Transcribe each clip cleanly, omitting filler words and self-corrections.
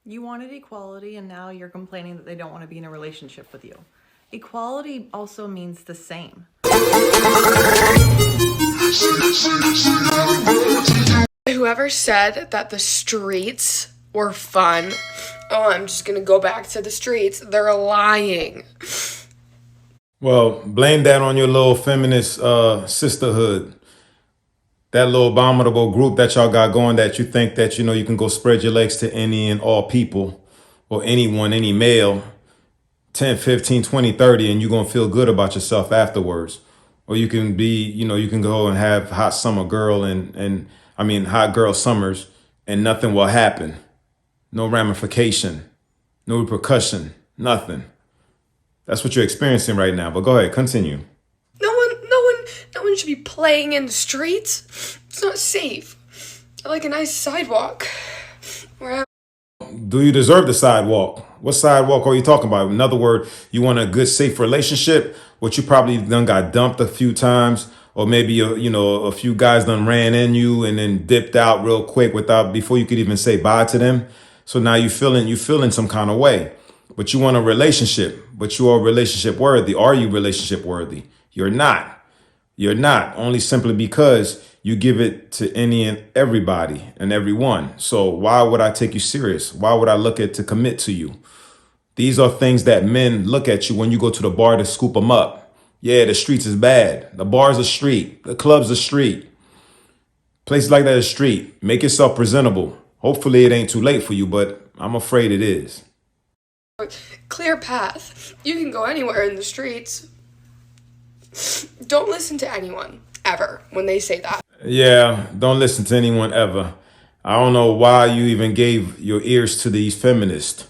You wanted equality, and now you're complaining that they don't want to be in a relationship with you. Equality also means the same. Whoever said that the streets were fun, oh, I'm just gonna go back to the streets, they're lying. Well, blame that on your little feminist sisterhood, that little abominable group that y'all got going that you think that, you can go spread your legs to any and all people or anyone, any male, 10, 15, 20, 30, and you're going to feel good about yourself afterwards. Or you can be, you can go and have hot summer girl and I mean, hot girl summers and nothing will happen. No ramification, no repercussion, nothing. That's what you're experiencing right now. But go ahead, continue. No one should be playing in the streets. It's not safe. I like a nice sidewalk. Do you deserve the sidewalk? What sidewalk are you talking about? In other words, you want a good, safe relationship, which you probably done got dumped a few times, or maybe a few guys done ran in you and then dipped out real quick before you could even say bye to them. So now you feeling some kind of way, but you want a relationship, but you are relationship worthy. Are you relationship worthy? You're not. You're not, only simply because you give it to any and everybody and everyone. So why would I take you serious? Why would I look at to commit to you? These are things that men look at you when you go to the bar to scoop them up. Yeah, the streets is bad. The bar's a street. The club's a street. Places like that is street. Make yourself presentable. Hopefully it ain't too late for you, but I'm afraid it is. Clear path. You can go anywhere in the streets. Don't listen to anyone, ever, when they say that. Yeah, don't listen to anyone ever. I don't know why you even gave your ears to these feminists.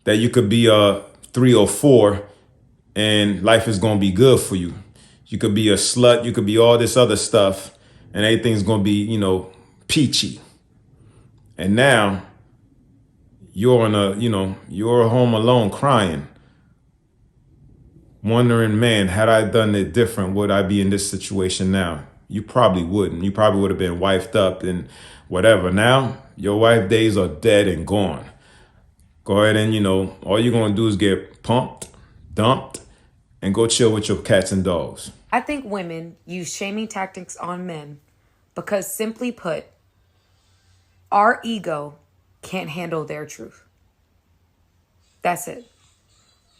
That you could be a 3 or 4 and life is going to be good for you. You could be a slut. You could be all this other stuff and everything's going to be, peachy. And now you're home alone crying, wondering, man, had I done it different, would I be in this situation now? You probably wouldn't. You probably would have been wifed up and whatever. Now your wife days are dead and gone. Go ahead and, all you're going to do is get pumped, dumped, and go chill with your cats and dogs. I think women use shaming tactics on men because, simply put, our ego can't handle their truth. That's it.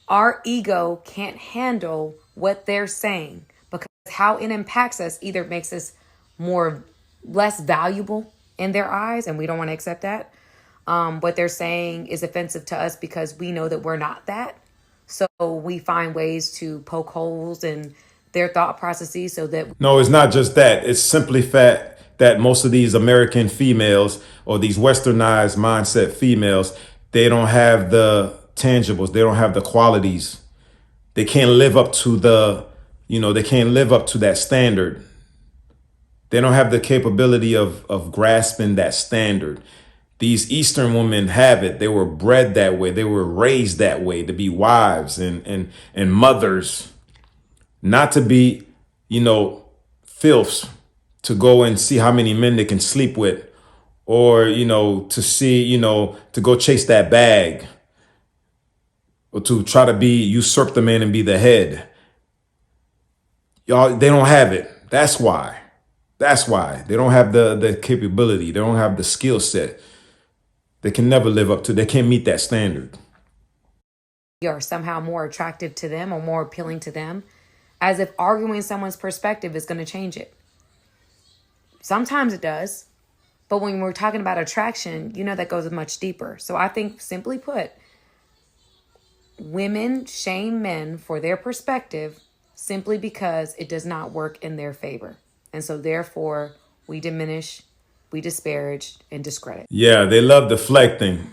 Our ego can't handle what they're saying because how it impacts us either makes us less valuable in their eyes, and we don't want to accept that. What they're saying is offensive to us because we know that we're not that. So we find ways to poke holes in their thought processes so that... No, it's not just that. It's simply fact that most of these American females or these westernized mindset females, they don't have the tangibles. They don't have the qualities. They can't live up to they can't live up to that standard. They don't have the capability of grasping that standard. These Eastern women have it. They were bred that way. They were raised that way to be wives and mothers, not to be, filths, to go and see how many men they can sleep with, or, to see, to go chase that bag, or to try to usurp the man and be the head. Y'all, they don't have it. That's why. They don't have the capability. They don't have the skill set. They can never live up to, they can't meet that standard. You're somehow more attractive to them or more appealing to them, as if arguing someone's perspective is going to change it. Sometimes it does, but when we're talking about attraction, that goes much deeper. So I think, simply put, women shame men for their perspective simply because it does not work in their favor. And so therefore, we diminish, we disparage, and discredit. Yeah, they love deflecting.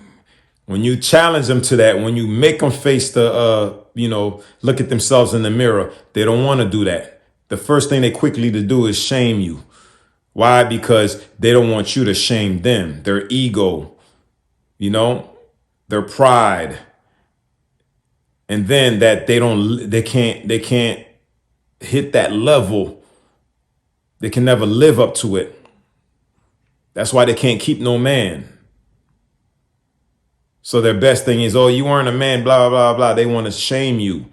When you challenge them to that, when you make them face look at themselves in the mirror, they don't want to do that. The first thing they quickly to do is shame you. Why? Because they don't want you to shame them. Their ego, their pride. And then that they can't hit that level. They can never live up to it. That's why they can't keep no man. So their best thing is, oh, you weren't a man, blah, blah, blah, blah. They want to shame you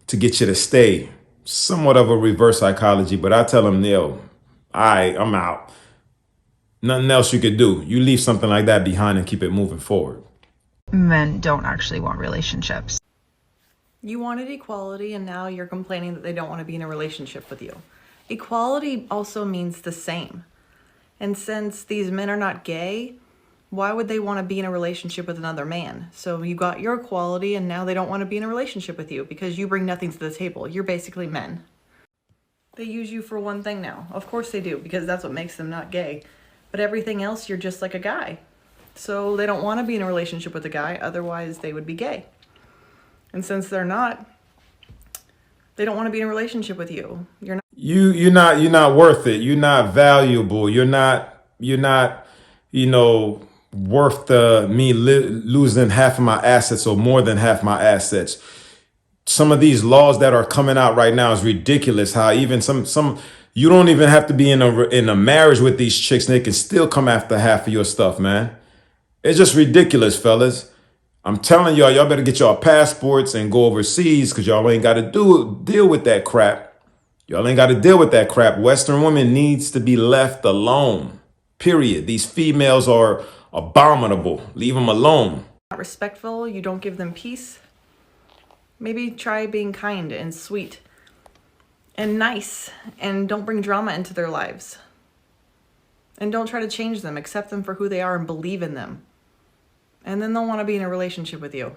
to get you to stay. Somewhat of a reverse psychology, but I tell them, Neil, I'm out. Nothing else you could do. You leave something like that behind and keep it moving forward. Men don't actually want relationships. You wanted equality and now you're complaining that they don't want to be in a relationship with you. Equality also means the same. And since these men are not gay, why would they want to be in a relationship with another man? So you got your equality and now they don't want to be in a relationship with you because you bring nothing to the table. You're basically men. They use you for one thing now. Of course they do, because that's what makes them not gay. But everything else, you're just like a guy. So they don't want to be in a relationship with a guy, otherwise they would be gay. And since they're not, they don't want to be in a relationship with you. You're not worth it. You're not valuable. You're not, worth me losing half of my assets or more than half my assets. Some of these laws that are coming out right now is ridiculous. How even some you don't even have to be in a marriage with these chicks and they can still come after half of your stuff, man. It's just ridiculous, fellas. I'm telling y'all better get y'all passports and go overseas because y'all ain't got to deal with that crap. Y'all ain't got to deal with that crap. Western women needs to be left alone, period. These females are abominable. Leave them alone. Not respectful, you don't give them peace. Maybe try being kind and sweet and nice and don't bring drama into their lives. And don't try to change them. Accept them for who they are and believe in them. And then they'll want to be in a relationship with you.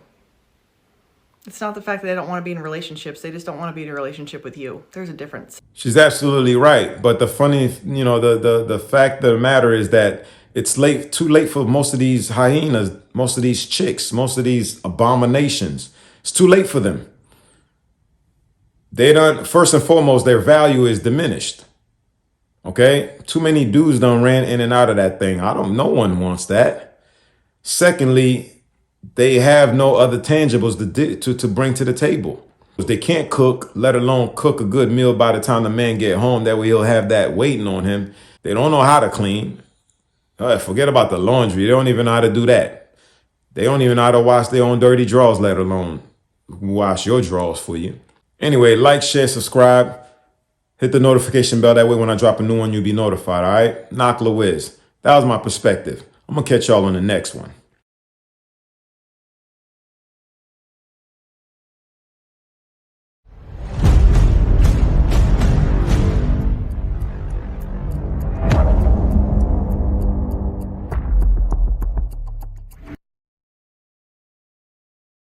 It's not the fact that they don't want to be in relationships. They just don't want to be in a relationship with you. There's a difference. She's absolutely right. But the funny, the fact of the matter is that it's too late for most of these hyenas, most of these chicks, most of these abominations. It's too late for them. First and foremost, their value is diminished. Okay? Too many dudes done ran in and out of that thing. No one wants that. Secondly, they have no other tangibles to bring to the table. They can't cook, let alone cook a good meal by the time the man get home. That way he'll have that waiting on him. They don't know how to clean. Forget about the laundry. They don't even know how to do that. They don't even know how to wash their own dirty drawers, let alone wash your drawers for you. Anyway, like, share, subscribe. Hit the notification bell. That way when I drop a new one, you'll be notified, all right? Knock Louise. That was my perspective. I'm going to catch y'all on the next one.